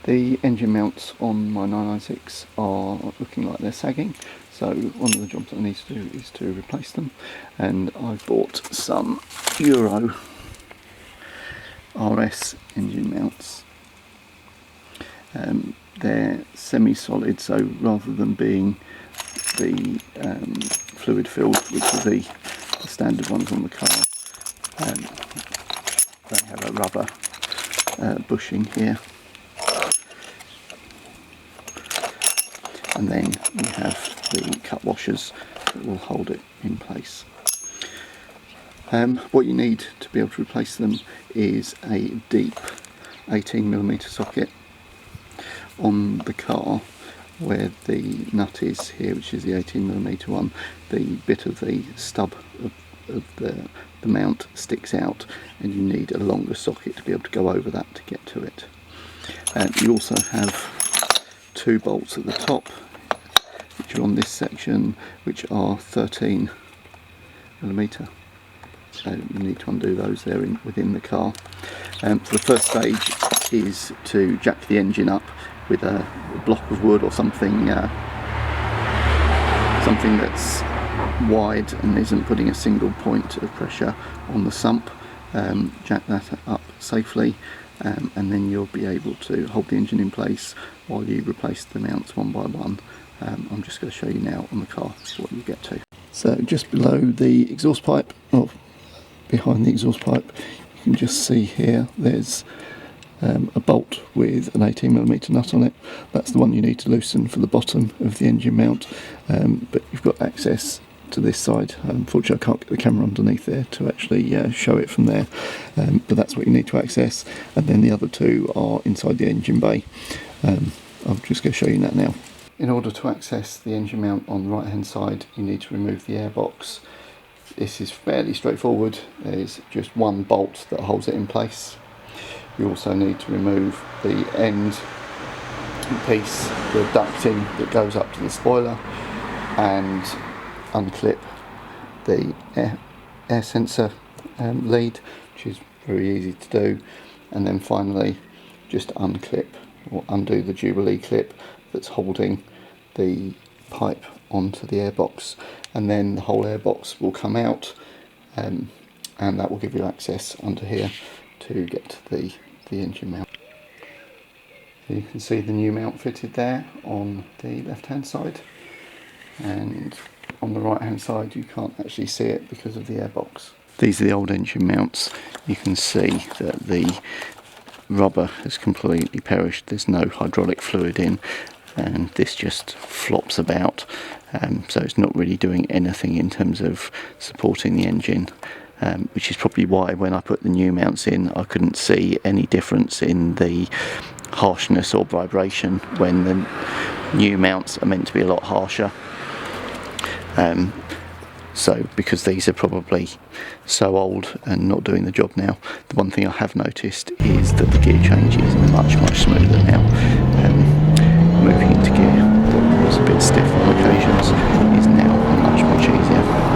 The engine mounts on my 996 are looking like they're sagging, so one of the jobs I need to do is to replace them, and I've bought some Euro RS engine mounts. They're semi-solid, so rather than being the fluid filled, which are the standard ones on the car, they have a rubber bushing here, and then we have the cut washers that will hold it in place. What you need to be able to replace them is a deep 18mm socket on the car where the nut is here, which is the 18mm one. The bit of the stub of the mount sticks out, and you need a longer socket to be able to go over that to get to it. You also have 2 bolts at the top, which are on this section, which are 13mm. So you need to undo those there within the car. So the first stage is to jack the engine up with a block of wood or something that's wide and isn't putting a single point of pressure on the sump. Jack that up safely, and then you'll be able to hold the engine in place while you replace the mounts one by one. I'm just going to show you now on the car what you get to. So just below the exhaust pipe, or behind the exhaust pipe, you can just see here there's a bolt with an 18mm nut on it. That's the one you need to loosen for the bottom of the engine mount, but you've got access to this side. Unfortunately I can't get the camera underneath there to actually show it from there, but that's what you need to access, and then the other 2 are inside the engine bay. I'm just going to show you that now. In order to access the engine mount on the right hand side, you need to remove the airbox. This is fairly straightforward. There's just one bolt that holds it in place. You also need to remove the end piece, the ducting that goes up to the spoiler, and unclip the air sensor lead, which is very easy to do, and then finally just unclip or undo the Jubilee clip that's holding the pipe onto the airbox, and then the whole airbox will come out, and that will give you access under here to get to the engine mount. So you can see the new mount fitted there on the left hand side, and on the right hand side you can't actually see it because of the airbox. These are the old engine mounts. You can see that the rubber has completely perished. There's no hydraulic fluid in, and this just flops about, so it's not really doing anything in terms of supporting the engine, which is probably why when I put the new mounts in I couldn't see any difference in the harshness or vibration when the new mounts are meant to be a lot harsher. So because these are probably so old and not doing the job now, the one thing I have noticed is that the gear change is much smoother now. Moving into gear that was a bit stiff on occasions is now much easier.